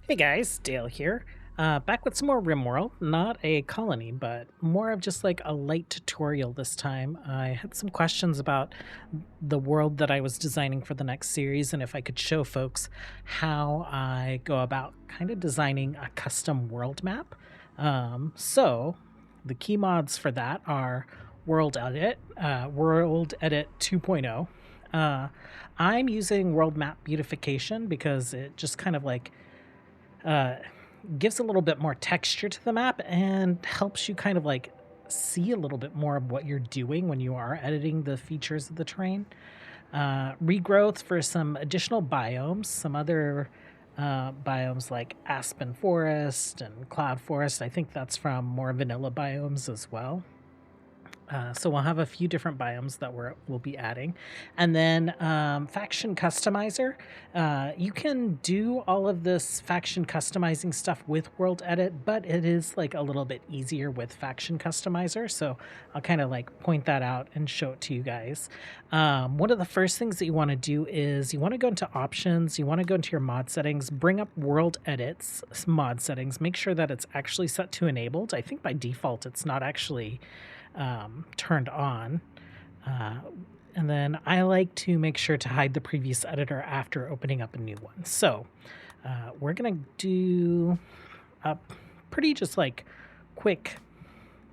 Hey guys, Dale here. Back with some more RimWorld. Not a colony, but more of just like a light tutorial this time. I had some questions about the world that I was designing for the next series and if I could show folks how I go about kind of designing a custom world map. So the key mods for that are WorldEdit 2.0. I'm using world map beautification because it just kind of like uh, gives a little bit more texture to the map and helps you kind of like see a little bit more of what you're doing when you are editing the features of the terrain. Regrowth for some additional biomes, some other biomes like aspen forest and cloud forest. I think that's from more vanilla biomes as well. So we'll have a few different biomes that we'll be adding. And then Faction Customizer. You can do all of this faction customizing stuff with World Edit, but it is like a little bit easier with Faction Customizer. So I'll kind of like point that out and show it to you guys. One of the first things that you want to do is you want to go into options, you want to go into your mod settings, bring up World Edit's mod settings, make sure that it's actually set to enabled. I think by default it's not actually turned on. And then I like to make sure to hide the previous editor after opening up a new one. So we're going to do a pretty just like quick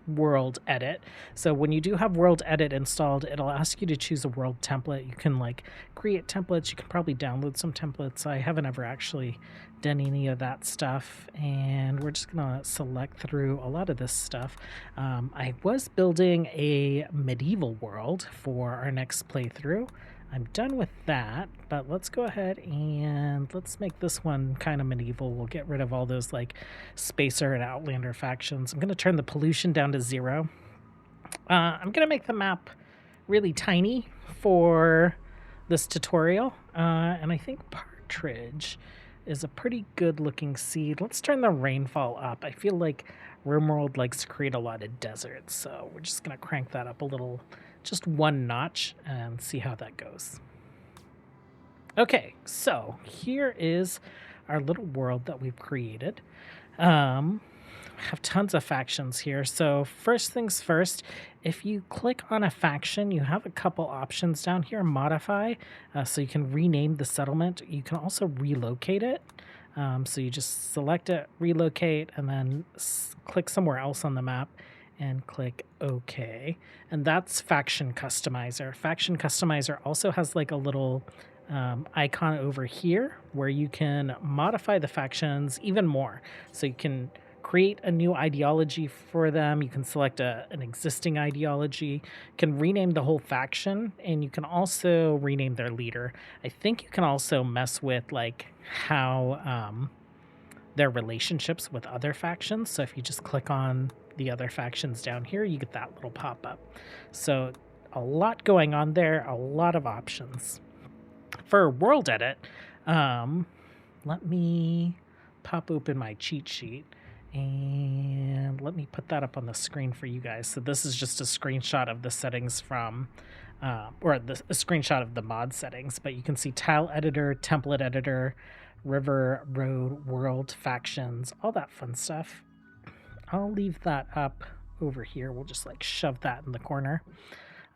world edit. So when you do have world edit installed, it'll ask you to choose a world template. You can like create templates. You can probably download some templates. I haven't ever actually done any of that stuff, and we're just gonna select through a lot of this stuff. I was building a medieval world for our next playthrough. I'm done with that, but let's go ahead and let's make this one kind of medieval. We'll get rid of all those like Spacer and Outlander factions. I'm going to turn the pollution down to 0. I'm going to make the map really tiny for this tutorial, and I think Partridge is a pretty good looking seed. Let's turn the rainfall up. I feel like RimWorld likes to create a lot of deserts, so we're just going to crank that up a little, just 1 notch, and see how that goes. Okay, so here is our little world that we've created. Have tons of factions here. So first things first, if you click on a faction, you have a couple options down here. Modify, so you can rename the settlement. You can also relocate it. So you just select it, relocate, and then click somewhere else on the map and click OK. And that's Faction Customizer. Faction Customizer also has like a little icon over here where you can modify the factions even more. So you can create a new ideology for them. You can select an existing ideology, can rename the whole faction, and you can also rename their leader. I think you can also mess with like how their relationships with other factions. So if you just click on the other factions down here, you get that little pop-up. So a lot going on there, a lot of options. For World Edit, let me pop open my cheat sheet and let me put that up on the screen for you guys. So this is just a screenshot of the settings from, a screenshot of the mod settings, but you can see tile editor, template editor, river, road, world, factions, all that fun stuff. I'll leave that up over here. We'll just like shove that in the corner.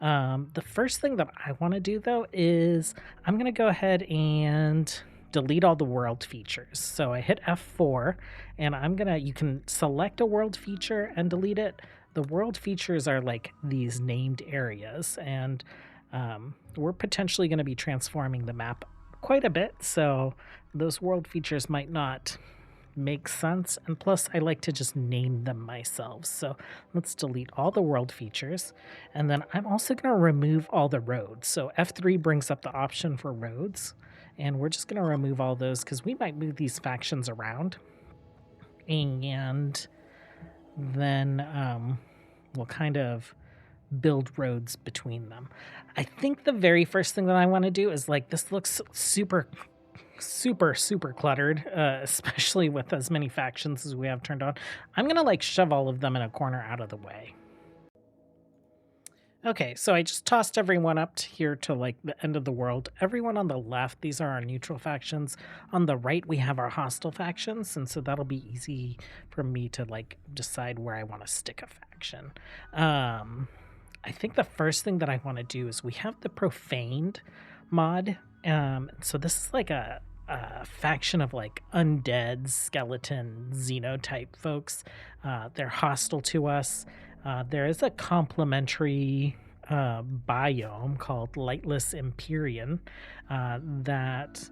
The first thing that I want to do though is I'm going to go ahead and delete all the world features. So I hit F4 and you can select a world feature and delete it. The world features are like these named areas, and we're potentially going to be transforming the map quite a bit. So those world features might not make sense, and plus I like to just name them myself. So let's delete all the world features, and then I'm also going to remove all the roads. So F3 brings up the option for roads, and we're just going to remove all those because we might move these factions around, and then we'll kind of build roads between them. I think the very first thing that I want to do is like, this looks super cluttered, especially with as many factions as we have turned on. I'm gonna like shove all of them in a corner out of the way. Okay, so I just tossed everyone up here to like the end of the world. Everyone on the left, these are our neutral factions. On the right, we have our hostile factions, and so that'll be easy for me to like decide where I want to stick a faction. Um, I think the first thing that I want to do is we have the profaned mod. So this is like a faction of like undead skeleton xenotype folks. They're hostile to us. There is a complementary biome called Lightless Empyrean that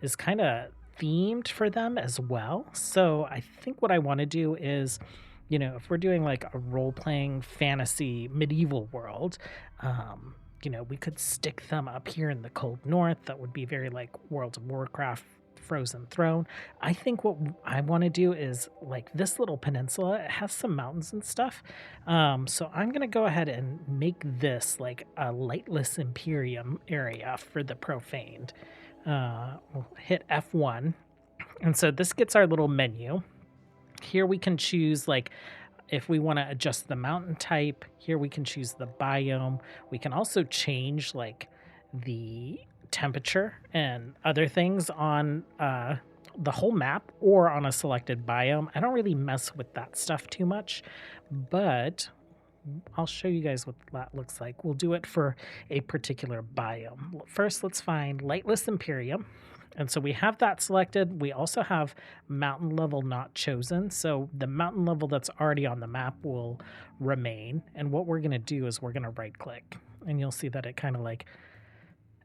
is kind of themed for them as well. So I think what I want to do is, if we're doing like a role playing fantasy medieval world, we could stick them up here in the cold north. That would be very like World of Warcraft Frozen Throne. I think what I want to do is like this little peninsula, it has some mountains and stuff. So I'm going to go ahead and make this like a Lightless Imperium area for the profaned. We'll hit F1. And so this gets our little menu. Here we can choose like if we want to adjust the mountain type. Here we can choose the biome. We can also change like the temperature and other things on the whole map or on a selected biome. I don't really mess with that stuff too much, but I'll show you guys what that looks like. We'll do it for a particular biome. First, let's find Lightless Imperium. And so we have that selected. We also have mountain level not chosen. So the mountain level that's already on the map will remain. And what we're going to do is we're going to right click, and you'll see that it kind of like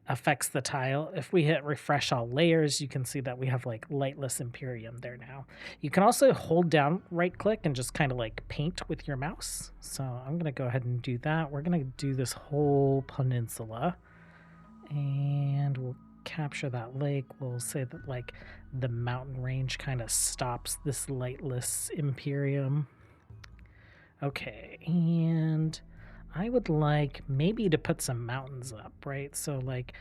affects the tile. If we hit refresh all layers, you can see that we have like Lightless Imperium there now. You can also hold down right click and just kind of like paint with your mouse. So I'm going to go ahead and do that. We're going to do this whole peninsula, and we'll capture that lake. We'll say that like the mountain range kind of stops this Lightless Imperium. Okay, and I would like maybe to put some mountains up, right? So like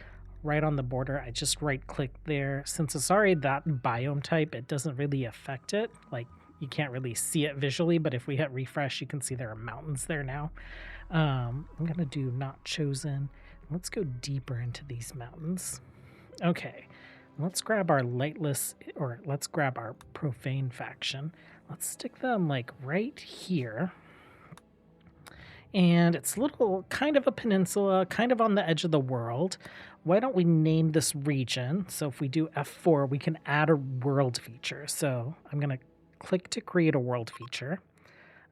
right on the border, I just right click there. Since it's already that biome type, it doesn't really affect it. Like you can't really see it visually, but if we hit refresh, you can see there are mountains there now. I'm gonna do not chosen. Let's go deeper into these mountains. Okay, let's grab our lightless, or let's grab our profane faction. Let's stick them like right here. And it's a little kind of a peninsula, kind of on the edge of the world. Why don't we name this region? So if we do F4, we can add a world feature. So I'm going to click to create a world feature.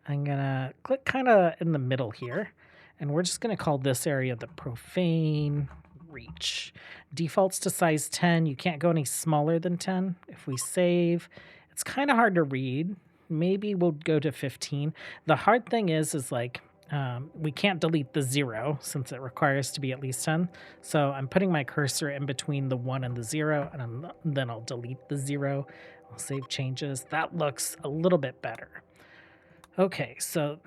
I'm going to click kind of in the middle here. And we're just going to call this area the profane reach. Defaults to size 10. You can't go any smaller than 10. If we save, it's kind of hard to read. Maybe we'll go to 15. The hard thing is like, we can't delete the 0 since it requires to be at least 10. So I'm putting my cursor in between the 1 and the 0, and then I'll delete the 0. I'll save changes. That looks a little bit better. Okay, so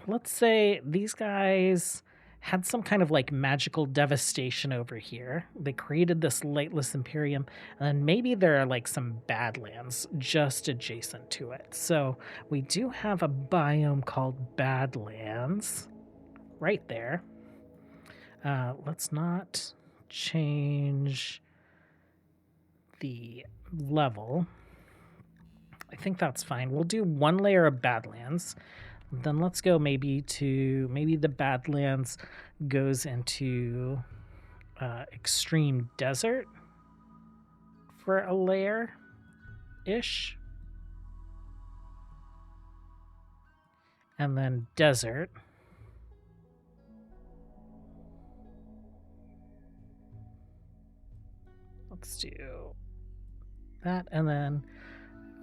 let's say these guys had some kind of like magical devastation over here. They created this Lightless Imperium, and then maybe there are like some Badlands just adjacent to it. So we do have a biome called Badlands right there. Let's not change the level. I think that's fine. We'll do one layer of Badlands. Then let's go maybe the Badlands goes into extreme desert for a layer-ish. And then desert. Let's do that, and then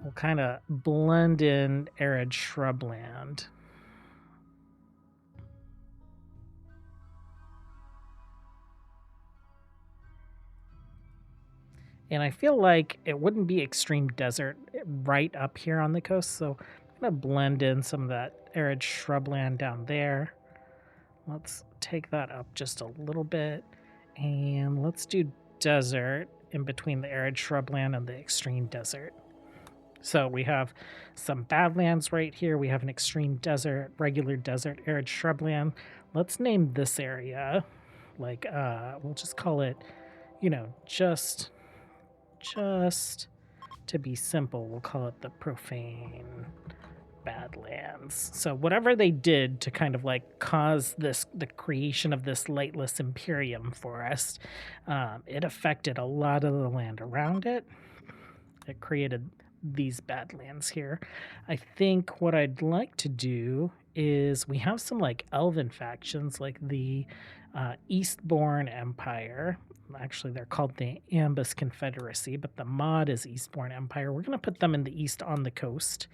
we'll kind of blend in arid shrubland. And I feel like it wouldn't be extreme desert right up here on the coast, so I'm going to blend in some of that arid shrubland down there. Let's take that up just a little bit, and let's do desert in between the arid shrubland and the extreme desert. So we have some badlands right here. We have an extreme desert, regular desert, arid shrubland. Let's name this area like we'll just call it, you know, just to be simple, we'll call it the profane badlands. So whatever they did to kind of like cause the creation of this lightless imperium forest, it affected a lot of the land around it. It created these badlands here. I think what I'd like to do is we have some like elven factions like the Eastbourne Empire. Actually, they're called the Ambus Confederacy, but the mod is Eastbourne Empire. We're going to put them in the east on the coast.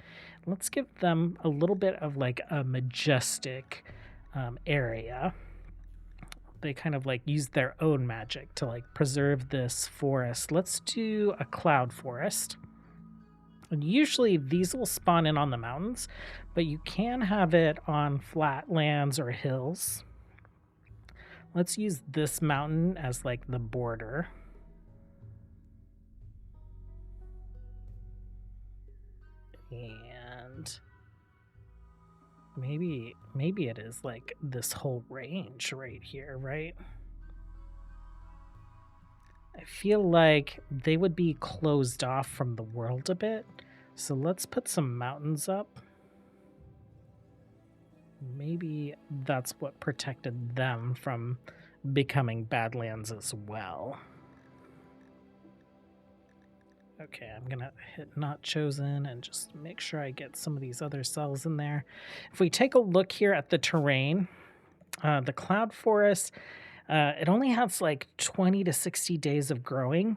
Let's give them a little bit of like a majestic area. They kind of like use their own magic to like preserve this forest. Let's do a cloud forest. And usually these will spawn in on the mountains, but you can have it on flat lands or hills. Let's use this mountain as like the border. And maybe it is like this whole range right here, right? I feel like they would be closed off from the world a bit. So let's put some mountains up. Maybe that's what protected them from becoming badlands as well. Okay, I'm gonna hit not chosen and just make sure I get some of these other cells in there. If we take a look here at the terrain, the cloud forest, it only has like 20 to 60 days of growing,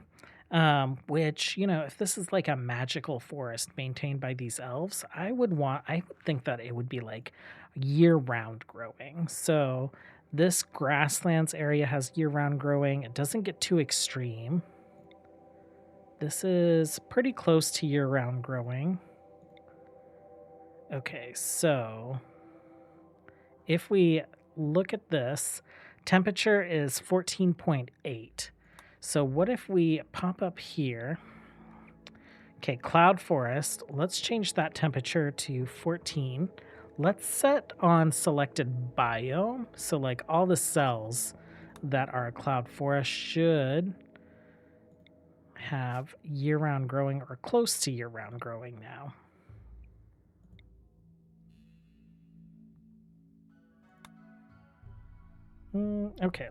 which, you know, if this is like a magical forest maintained by these elves, I would think that it would be like year-round growing. So this grasslands area has year-round growing. It doesn't get too extreme. This is pretty close to year-round growing. Okay, so if we look at this, temperature is 14.8. So what if we pop up here? Okay, cloud forest. Let's change that temperature to 14. Let's set on selected biome. So like all the cells that are a cloud forest should have year-round growing or close to year-round growing now. Okay,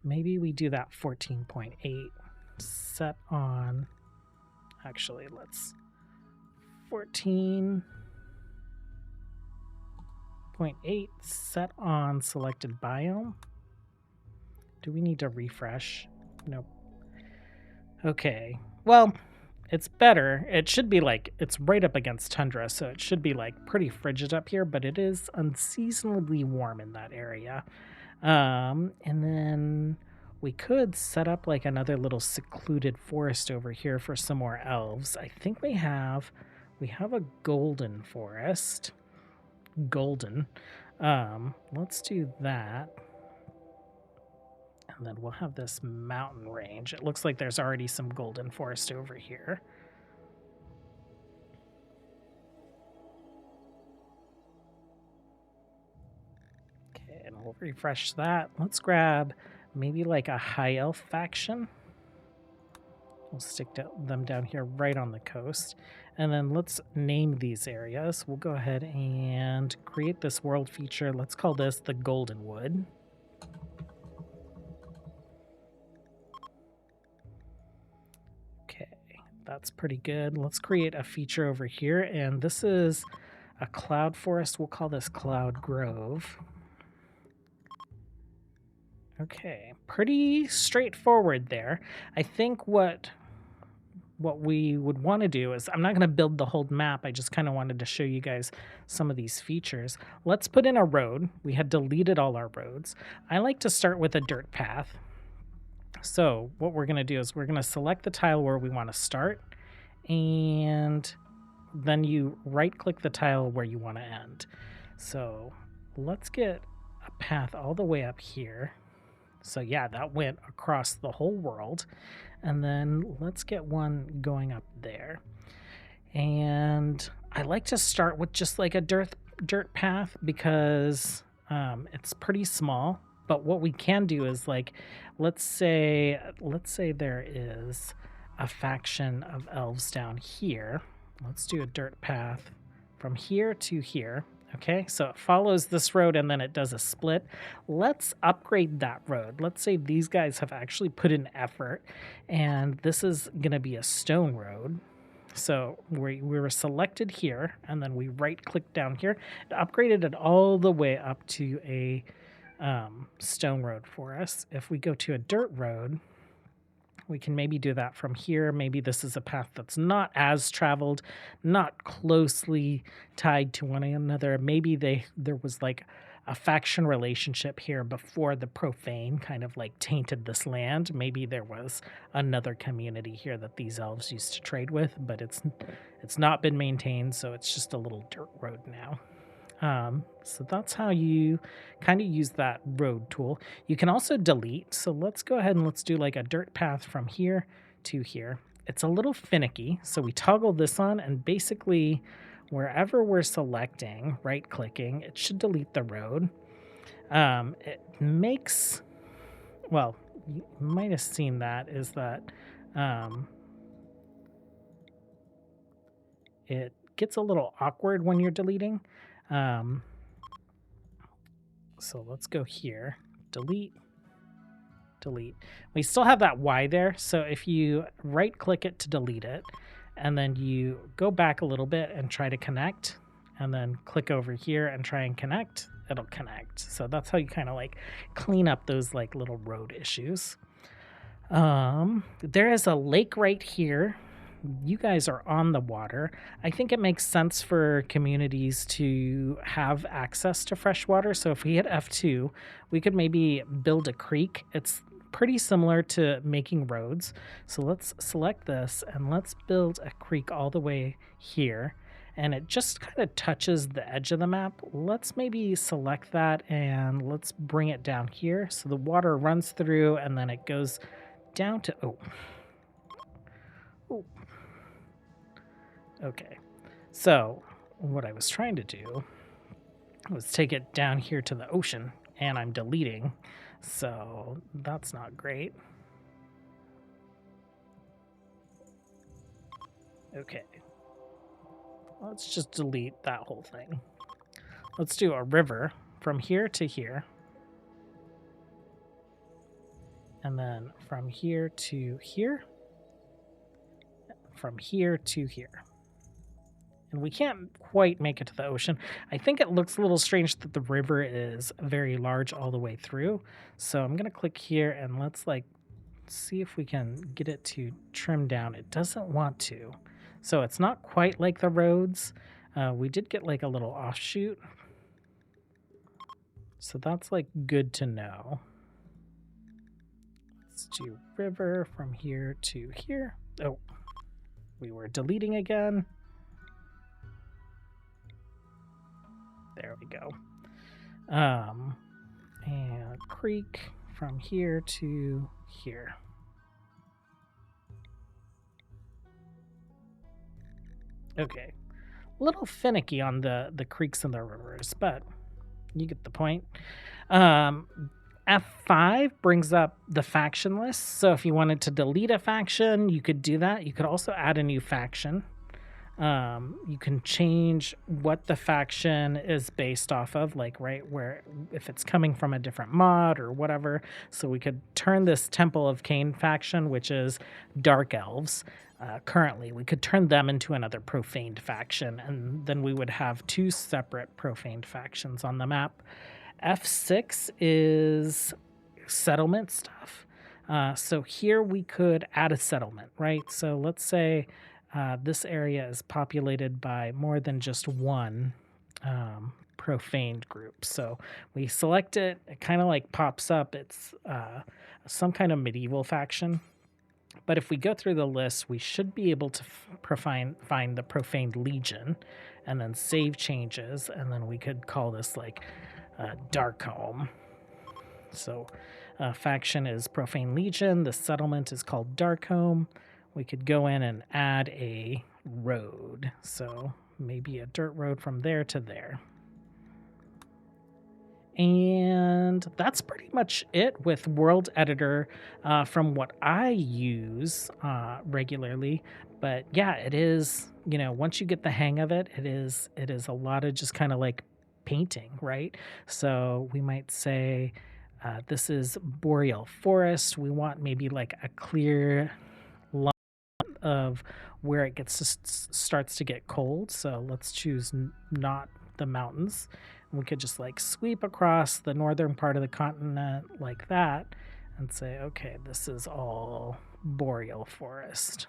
maybe we do that 14.8 set on, actually let's 14.8 set on selected biome. Do we need to refresh? Nope. Okay, well, it's better. It should be like, it's right up against tundra, so it should be like pretty frigid up here, but it is unseasonably warm in that area. And then we could set up like another little secluded forest over here for some more elves. I think we have a golden forest. Golden. Let's do that. And then we'll have this mountain range. It looks like there's already some golden forest over here. Okay, and we'll refresh that. Let's grab maybe like a high elf faction. We'll stick them down here right on the coast. And then let's name these areas. We'll go ahead and create this world feature. Let's call this the Golden Wood. Okay, that's pretty good. Let's create a feature over here. And this is a cloud forest. We'll call this Cloud Grove. Okay, pretty straightforward there. I think what we would want to do is, I'm not going to build the whole map. I just kind of wanted to show you guys some of these features. Let's put in a road. We had deleted all our roads. I like to start with a dirt path. So what we're going to do is we're going to select the tile where we want to start, and then you right click the tile where you want to end. So let's get a path all the way up here. So yeah, that went across the whole world. And then let's get one going up there. And I like to start with just like a dirt path because it's pretty small. But what we can do is like, let's say there is a faction of elves down here. Let's do a dirt path from here to here. Okay, so it follows this road and then it does a split. Let's upgrade that road. Let's say these guys have actually put in effort and this is going to be a stone road. So we were selected here, and then we right-click down here and upgraded it all the way up to a stone road for us. If we go to a dirt road, we can maybe do that from here. Maybe this is a path that's not as traveled, not closely tied to one another. Maybe there was like a faction relationship here before the profane kind of like tainted this land. Maybe there was another community here that these elves used to trade with, but it's not been maintained, so it's just a little dirt road now. So that's how you kind of use that road tool. You can also delete. So let's go ahead and let's do like a dirt path from here to here. It's a little finicky. So we toggle this on and basically wherever we're selecting, right clicking, it should delete the road. It makes, well, you might have seen that is that it gets a little awkward when you're deleting. So let's go here, delete. We still have that Y there. So if you right click it to delete it, and then you go back a little bit and try to connect, and then click over here and try and connect, it'll connect. So that's how you kind of like clean up those like little road issues. There is a lake right here. You guys are on the water. I think it makes sense for communities to have access to fresh water. So if we hit F2, we could maybe build a creek. It's pretty similar to making roads. So let's select this and let's build a creek all the way here. And it just kind of touches the edge of the map. Let's maybe select that and let's bring it down here. So the water runs through and then it goes down to, oh. Okay, so what I was trying to do was take it down here to the ocean, and I'm deleting, so that's not great. Okay, let's just delete that whole thing. Let's do a river from here to here, and then from here to here, from here to here. And we can't quite make it to the ocean. I think it looks a little strange that the river is very large all the way through. So I'm going to click here and let's like see if we can get it to trim down. It doesn't want to. So it's not quite like the roads. We did get like a little offshoot. So that's like good to know. Let's do river from here to here. Oh, we were deleting again. There we go. And creek from here to here. Okay. A little finicky on the creeks and the rivers, but you get the point. F5 brings up the faction list. So if you wanted to delete a faction, you could do that. You could also add a new faction. You can change what the faction is based off of, like right where, if it's coming from a different mod or whatever. So we could turn this Temple of Cain faction, which is Dark Elves, currently, we could turn them into another profaned faction, and then we would have two separate profaned factions on the map. F6 is settlement stuff. So here we could add a settlement, right? So let's say this area is populated by more than just one profaned group. So we select it, it kind of like pops up. It's some kind of medieval faction. But if we go through the list, we should be able to find the Profaned Legion and then save changes. And then we could call this like Darkholm. So faction is Profane Legion. The settlement is called Darkholm. we could go in and add a road. So maybe a dirt road from there to there. And that's pretty much it with World Editor from what I use regularly. But yeah, it is, once you get the hang of it, it is a lot of just kind of like painting, right? So we might say this is boreal forest. We want maybe like a clear line of where it starts to get cold. So let's choose not the mountains. We could just like sweep across the northern part of the continent like that and say, okay, this is all boreal forest.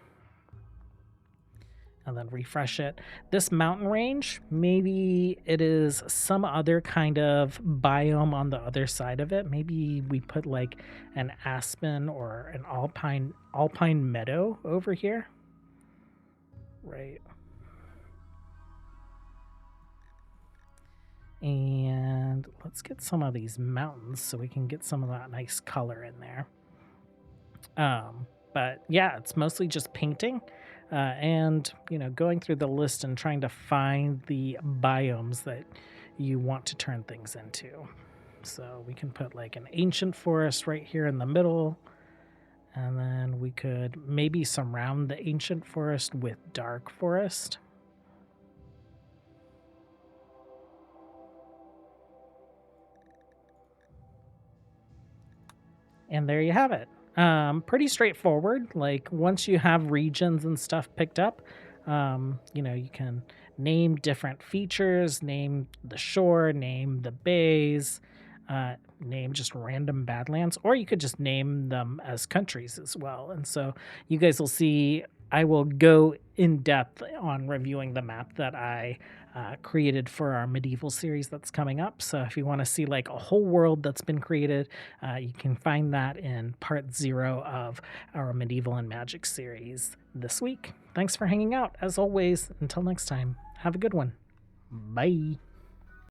And then refresh it. This mountain range, maybe it is some other kind of biome on the other side of it. Maybe we put like an aspen or an alpine meadow over here. Right. And let's get some of these mountains so we can get some of that nice color in there. But yeah, it's mostly just painting and, going through the list and trying to find the biomes that you want to turn things into. So we can put like an ancient forest right here in the middle. And then we could maybe surround the ancient forest with dark forest. And there you have it. Pretty straightforward. Like once you have regions and stuff picked up, you can name different features, name the shore, name the bays, name just random badlands, or you could just name them as countries as well. And so you guys will see, I will go in depth on reviewing the map that I created for our medieval series that's coming up. So if you want to see like a whole world that's been created, you can find that in part 0 of our medieval and magic series this week. Thanks for hanging out. As always, until next time, have a good one. Bye.